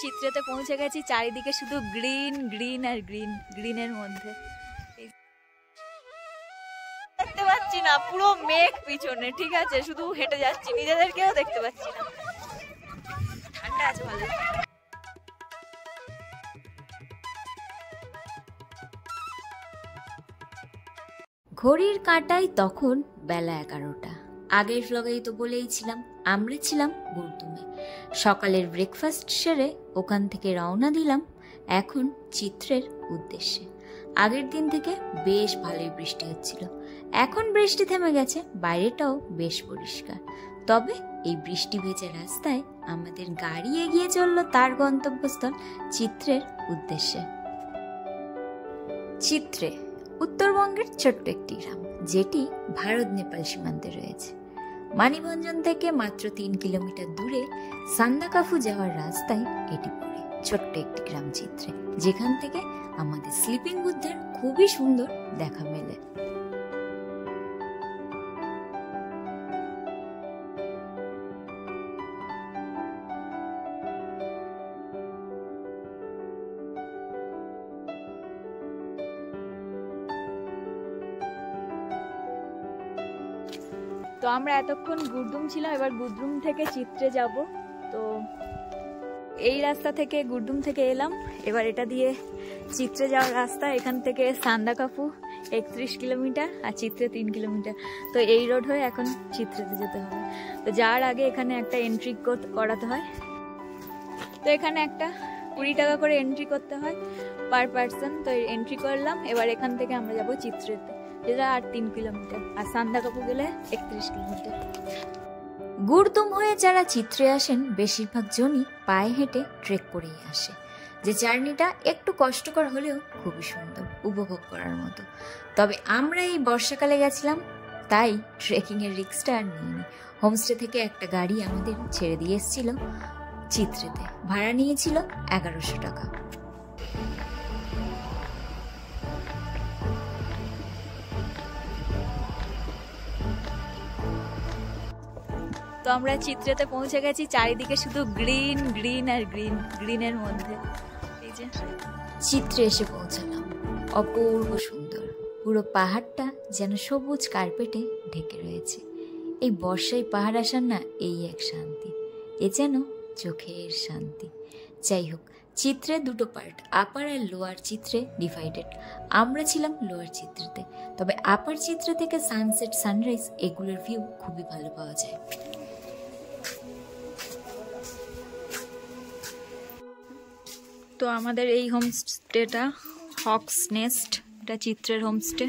চিত্রেতে পৌঁছে গেছি, চারিদিকে শুধু গ্রিন গ্রিন আর গ্রিন, গ্রিনের মধ্যে দেখতে পাচ্ছি না, পুরো মেঘ পিছনে, ঠিক আছে, শুধু হেঁটে যাচ্ছি, নিজেদেরকেও দেখতে পাচ্ছি না। ঠান্ডা আছে ভালো। ঘড়ির কাঁটায় তখন বেলা 11টা। আগের ভ্লগেই তো বলেইছিলাম আমরা ছিলাম গুরদুমে। সকালের ব্রেকফাস্ট সেরে ওখান থেকে রওনা দিলাম এখন চিত্রের উদ্দেশ্যে। আগের দিন থেকে বেশ ভালোই বৃষ্টি হচ্ছিল, এখন বৃষ্টি থেমে গেছে, বাইরেটাও বেশ পরিষ্কার। তবে এই বৃষ্টি ভেজা রাস্তায় আমাদের গাড়ি এগিয়ে চললো তার গন্তব্যস্থল চিত্রের উদ্দেশ্যে। চিত্রে উত্তরবঙ্গের ছোট্ট একটি গ্রাম, যেটি ভারত নেপাল সীমান্তে রয়েছে। মানিভঞ্জন থেকে মাত্র 3 কিলোমিটার দূরে সান্দাকাফু যাওয়ার রাস্তায় এটি পড়ে। ছোট্ট একটি গ্রাম চিত্রে, যেখান থেকে আমাদের স্লিপিং বুদ্ধের খুবই সুন্দর দেখা মেলে। তো আমরা এতক্ষণ গুরদুম ছিলাম, এবার গুরদুম থেকে চিত্রে যাব। তো এই রাস্তা থেকে গুরদুম থেকে এলাম, এবার এটা দিয়ে চিত্রে যাওয়ার রাস্তা। এখান থেকে সান্দাকাফু 31 কিলোমিটার আর চিত্রে 3 কিলোমিটার। তো এই রোড হয়ে এখন চিত্রেতে যেতে হবে। তো যাওয়ার আগে এখানে একটা এন্ট্রি করাতে হয়। তো এখানে একটা 20 টাকা করে এন্ট্রি করতে হয় পার পার্সন। তো এন্ট্রি করলাম, এবার এখান থেকে আমরা যাব চিত্রেতে, যেটা আর 3 কিলোমিটার, আর সান্দাকাফু গেলে 31 কিলোমিটার। গুরদুম হয়ে যারা চিত্রে আসেন বেশিরভাগ জনই পায়ে হেঁটে ট্রেক করেই আসে, যে জার্নিটা একটু কষ্টকর হলেও খুবই সুন্দর, উপভোগ করার মতো। তবে আমরা এই বর্ষাকালে গেছিলাম, তাই ট্রেকিং এর রিস্কটা আর নিইনি। হোমস্টে থেকে একটা গাড়ি আমাদের ছেড়ে দিয়ে এসেছিল চিত্রেতে, ভাড়া নিয়েছিল 1100 টাকা। তো আমরা চিত্রেতে পৌঁছে গেছি, চারিদিকে শুধু গ্রিন গ্রিন আর গ্রিন, গ্রিনের মধ্যে। এই যে চিত্রে এসে পৌঁছালাম, অপূর্ব সুন্দর, পুরো পাহাড়টা যেন সবুজ কার্পেটে ঢেকে রয়েছে। এই বর্ষায় পাহাড় আসার না এই এক শান্তি, এ যেন চোখের শান্তি। যাই হোক, চিত্রে দুটো পার্ট, আপার আর লোয়ার চিত্রে ডিভাইডেড। আমরা ছিলাম লোয়ার চিত্রেতে, তবে আপার চিত্রে থেকে সানসেট, সানরাইজ এগুলোর ভিউ খুবই ভালো পাওয়া যায়। তো আমাদের এই হোমস্টেটা হক্স নেস্ট, এটা চিত্রের হোমস্টে।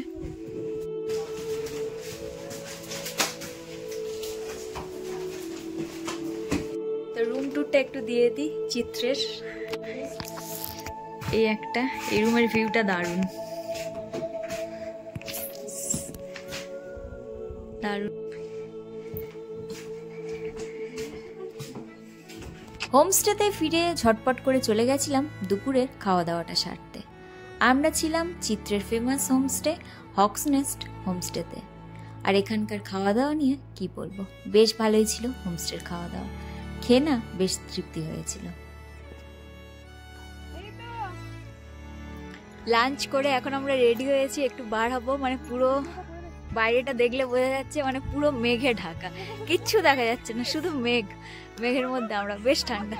তো রুম টুরটা একটু দিয়ে দিই চিত্রের। এই একটা, এই রুমের ভিউটা দারুণ দারুণ। হোমস্টেতে ফিরে ঝটপট করে চলে গেছিলাম দুপুরের খাওয়া দাওয়াটা সারতে। আমরা ছিলাম চিত্রের ফেমাস হোমস্টে হক্স নেস্ট হোমস্টেতে, আর এখানকার খাওয়া দাওয়া নিয়ে কি বলবো, বেশ ভালোই ছিল হোমস্টের খাওয়া দাওয়া। খেয়ে না বেশ তৃপ্তি হয়েছিল। লাঞ্চ করে এখন আমরা রেডি হয়েছি, একটু বার হবো। মানে পুরো বাইরেটা দেখলে বোঝা যাচ্ছে মানে পুরো মেঘে ঢাকা, কিচ্ছু দেখা যাচ্ছে না, শুধু মেঘ, মেঘের মধ্যে আমরা, বেশ ঠান্ডা।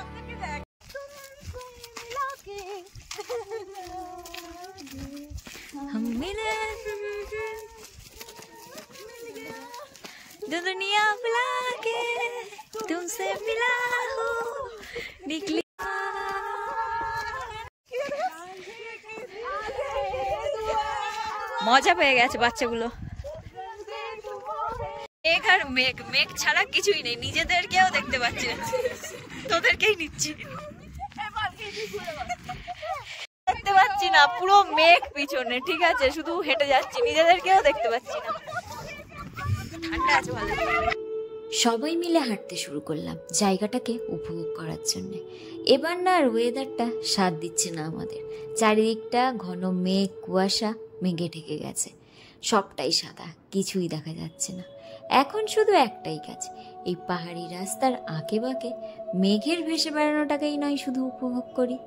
दुनिया बुला के तुमसे मिला हो निकली। মজা পেয়ে গেছে বাচ্চাগুলো। মেঘ আর মেঘ, মেঘ ছাড়া কিছুই নেই, নিজেদেরকেও দেখতে পাচ্ছি না, তোদেরকেই নিচ্ছি। দেখতে পাচ্ছি না, পুরো মেঘ পিছনে, ঠিক আছে, শুধু হেঁটে যাচ্ছি, নিজেদেরকেও দেখতে পাচ্ছি না। ঠান্ডা আছে ভালো। সবাই মিলে হাঁটতে শুরু করলাম জায়গাটাকে উপভোগ করার জন্য। এবার না আর ওয়েদারটা সাথ দিচ্ছে না আমাদের, চারিদিকটা ঘন মেঘ, কুয়াশা, মেঘে ঢেকে গেছে। সবটাই সাদা, কিছুই দেখা যাচ্ছে না। এখন শুধু একটাই কাজ, এই পাহাড়ি রাস্তার আঁকে বাঁকে মেঘের ভেসে বেড়ানোটাকেই নয় শুধু উপভোগ করি।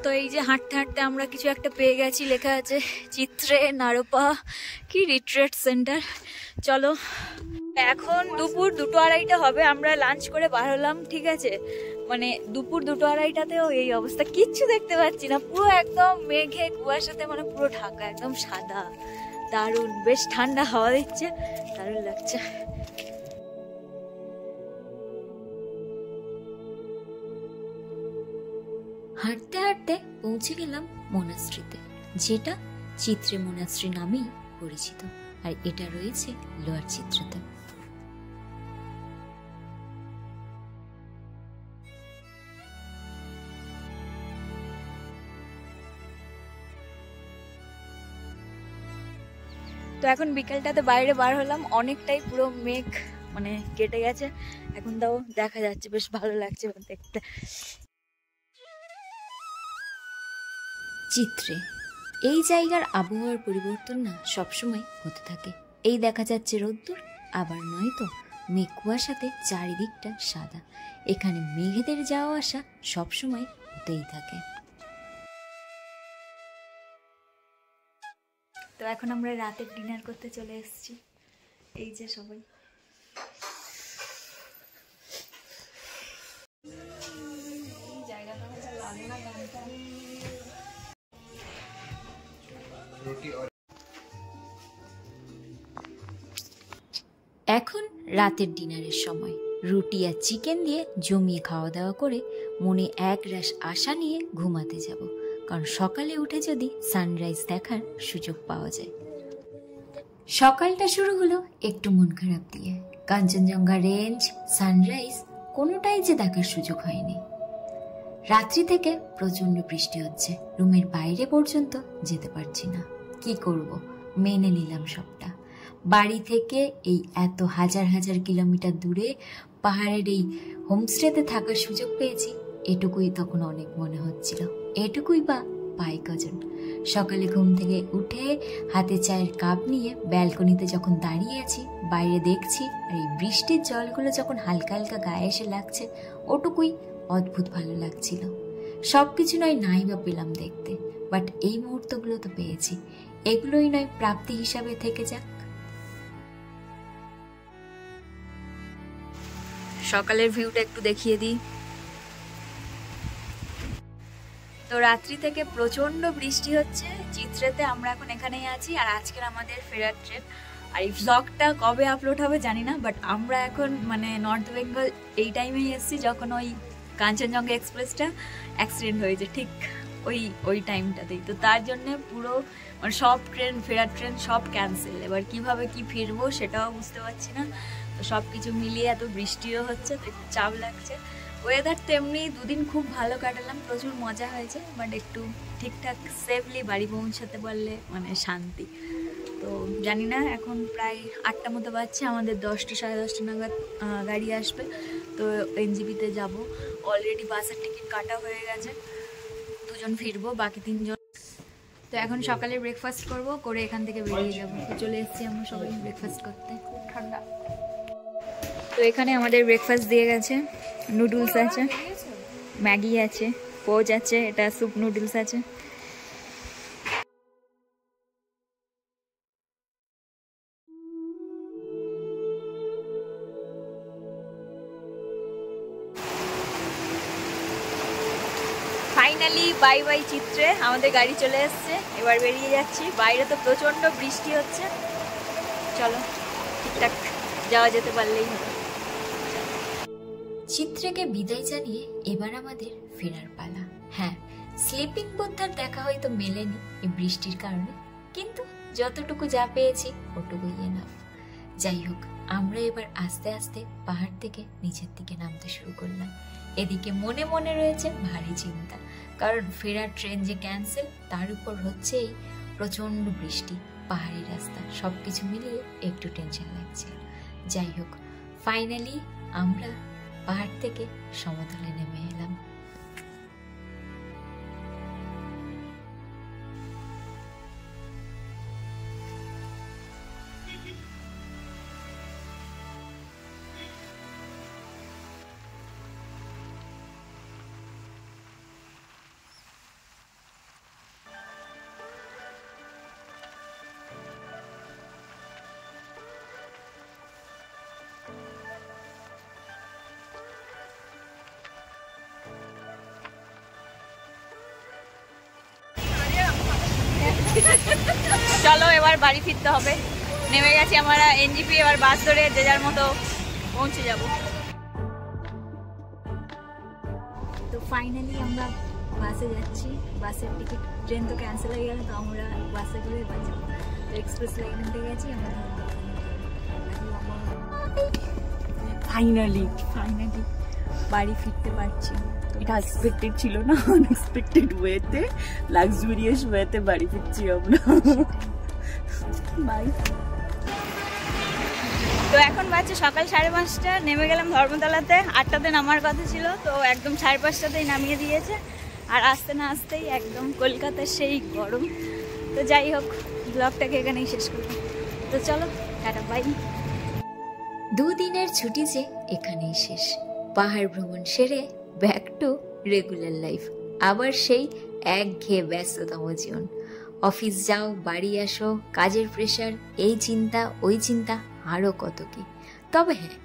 তো এই যে হাঁটতে হাঁটতে আমরা কিছু একটা পেয়ে গেছি, লেখা আছে চিত্রে নারোপা কি রিট্রিট সেন্টার। চলো, এখন দুপুর 2-2:30 হবে, আমরা লাঞ্চ করে বার হলাম, ঠিক আছে। মানে দুপুর 2-2:30তেও এই অবস্থা, কিচ্ছু দেখতে পাচ্ছি না, পুরো একদম মেঘে কুয়াশাতে, মানে পুরো ঢাকা, একদম সাদা। দারুণ, বেশ ঠান্ডা হাওয়া দিচ্ছে, দারুণ লাগছে। হাঁটতে হাঁটতে পৌঁছে গেলাম মোনাস্ট্রিতে, যেটা চিত্রে মোনাস্ট্রি নামেই পরিচিত, আর এটা রয়েছে লোয়ার চিত্রতে। তো এখন বিকেলটাতে বাইরে বার হলাম, অনেকটাই পুরো মেঘ মানে কেটে গেছে, এখন তাও দেখা যাচ্ছে, বেশ ভালো লাগছে দেখতে। চিত্রে এই জায়গার আবহাওয়ার পরিবর্তন না সবসময় হতে থাকে। এই দেখা যাচ্ছে রোদ্দুর, আবার নয়তো মেঘ কুয়াশাতে চারিদিকটা সাদা। এখানে মেঘেদের যাওয়া আসা সবসময় হতেই থাকে। তো এখন আমরা রাতের ডিনার করতে চলে এসেছি, এই যে সবাই। এখন রাতের ডিনারের সময়, রুটি আর চিকেন দিয়ে জমিয়ে খাওয়া দাওয়া করে মনে এক রাশ আশা নিয়ে ঘুমাতে যাব, কারণ সকালে উঠে যদি সানরাইজ দেখার সুযোগ পাওয়া যায়। সকালটা শুরু হলো একটু মন খারাপ দিয়ে। কাঞ্চনজঙ্ঘা রেঞ্জ, সানরাইজ কোনোটাই যে দেখার সুযোগ হয়নি। রাত্রি থেকে প্রচন্ড বৃষ্টি হচ্ছে, রুমের বাইরে পর্যন্ত যেতে পারছি না। কি করব, মেনে নিলাম সবটা। বাড়ি থেকে এই এত হাজার হাজার কিলোমিটার দূরে পাহাড়ের এই হোমস্টেতে থাকার সুযোগ পেয়েছি, এটুকুই তখন অনেক মনে হচ্ছিল। এটুকুই বা পাই কজন। সকালে ঘুম থেকে উঠে হাতে চায়ের কাপ নিয়ে ব্যালকনিতে যখন দাঁড়িয়ে আছি, বাইরে দেখছি আর এই বৃষ্টির জলগুলো যখন হালকা হালকা গায়ে এসে লাগছে, ওটুকুই অদ্ভুত ভালো লাগছিল। সবকিছু নয় নাই বা পেলাম দেখতে, বাট এই মুহূর্তগুলো তো পেয়েছি, এগুলোই নয় প্রাপ্তি হিসাবে থেকে যাক। সকালের ভিউটা একটু দেখিয়ে দিই। তো রাত্রি থেকে প্রচন্ড বৃষ্টি হচ্ছে চিত্রেতে, আমরা এখন এখানেই আছি, আর আজকের আমাদের ফেরার ট্রেন। আর এই ভ্লগটা কবে আপলোড হবে জানি না, বাট আমরা এখন মানে নর্থ বেঙ্গল এই টাইমেই এসেছি যখন ওই কাঞ্চনজঙ্ঘা এক্সপ্রেসটা অ্যাক্সিডেন্ট হয়েছে, ঠিক ওই টাইমটাতেই। তো তার জন্য পুরো মানে সব ট্রেন, ফেরার ট্রেন সব ক্যান্সেল। এবার কিভাবে কি ফিরবো সেটাও বুঝতে পারছি না। তো সব কিছু মিলিয়ে এত বৃষ্টিও হচ্ছে, তো একটু চাপ লাগছে। ওয়েদার তো এমনি দুদিন খুব ভালো কাটালাম, প্রচুর মজা হয়েছে, বাট একটু ঠিকঠাক সেফলি বাড়ি পৌঁছাতে পারলে মানে শান্তি। তো জানি না, এখন প্রায় 8টা মতো বাজছে, আমাদের 10টা সাড়ে 10টা নাগাদ গাড়ি আসবে। তো এনজিপিতে যাব, অলরেডি বাসের টিকিট কাটা হয়ে গেছে, 2জন ফিরবো, বাকি 3জন। তো এখন সকালে ব্রেকফাস্ট করব, করে এখান থেকে বেরিয়ে যাবো। তো চলে এসেছি আমরা সবাই ব্রেকফাস্ট করতে, খুব ঠান্ডা। তো এখানে আমাদের ব্রেকফাস্ট দিয়ে গেছে, নুডলস আছে, ম্যাগি আছে, পোজ আছে, এটা স্যুপ নুডলস আছে। ফাইনালি বাই বাই চিত্রে, আমাদের গাড়ি চলে এসছে, এবার বেরিয়ে যাচ্ছি। বাইরে তো প্রচন্ড বৃষ্টি হচ্ছে, চলো ঠিকঠাক যাওয়া যেতে পারলেই হবে। চিত্রেকে বিদায় জানিয়ে এবার আমাদের ফেরার পালা। হ্যাঁ, স্লিপিং বোথার দেখা হয়তো মেলেনি এই বৃষ্টির কারণে, কিন্তু যতটুকু যা পেয়েছি ওটুকুই এনাফ। যাই হোক, আমরা এবার আস্তে আস্তে পাহাড় থেকে নিচের দিকে নামতে শুরু করলাম। এদিকে মনে মনে রয়েছে ভারী চিন্তা, কারণ ফেরার ট্রেন যে ক্যান্সেল, তার উপর হচ্ছে এই প্রচন্ড বৃষ্টি, পাহাড়ি রাস্তা, সবকিছু মিলিয়ে একটু টেনশন লাগছে। যাই হোক, ফাইনালি আমরা পাহাড় থেকে সমতলে নেমে এলাম। চলো এবার বাড়ি ফিরতে হবে, নেমে গেছি আমরা এনজিপি, এবার বাস ধরে যে যার মতো পৌঁছে যাব। তো ফাইনালি আমরা বাসে যাচ্ছি, বাসের টিকিট, ট্রেন তো ক্যান্সেল হয়ে গেল, তো আমরা বাসে করে এবার যাবো। তো এক্সপ্রেস লাইন থেকে গেছি আমরা, ফাইনালি বাড়ি ফিরতে পারছি। এটা এক্সপেক্টেড ছিল না, আনএক্সপেক্টেড ওয়েতে, লাক্সারিয়াস ওয়েতে বাড়ি ফিরছি আমরা। বাই। তো এখন বাজছে সকাল 5:30, নেমে গেলাম ধর্মতলাতে। 8টাতে নামার কথা ছিল, তো একদম 5:30তেই নামিয়ে দিয়েছে। আর আসতে না আসতেই একদম কলকাতার সেই গরম। তো যাই হোক, ব্লগটাকে এখানেই শেষ করব। তো চলো টাটা, বাই। 2 দিনের ছুটি যে এখানেই শেষ। পাহাড় ভ্রমণ সেরে ব্যাক টু রেগুলার লাইফ, আবার সেই একঘেয়ে ব্যস্ততম জীবন। অফিস যাও, বাড়ি আসো, কাজের প্রেশার, এই চিন্তা ওই চিন্তা, আরও কত কি। তবে হ্যাঁ,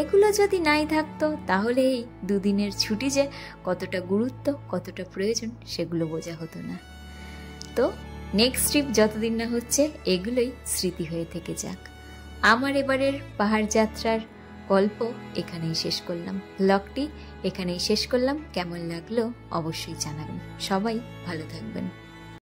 এগুলো যদি নাই থাকতো তাহলে এই 2 দিনের ছুটি যে কতটা গুরুত্ব, কতটা প্রয়োজন সেগুলো বোঝা হতো না। তো নেক্সট ট্রিপ যতদিন না হচ্ছে এগুলোই স্মৃতি হয়ে থেকে যাক। আমার এবারের পাহাড় যাত্রার গল্প এখানেই শেষ করলাম, ব্লগটি এখানেই শেষ করলাম। কেমন লাগলো অবশ্যই জানাবেন। সবাই ভালো থাকবেন।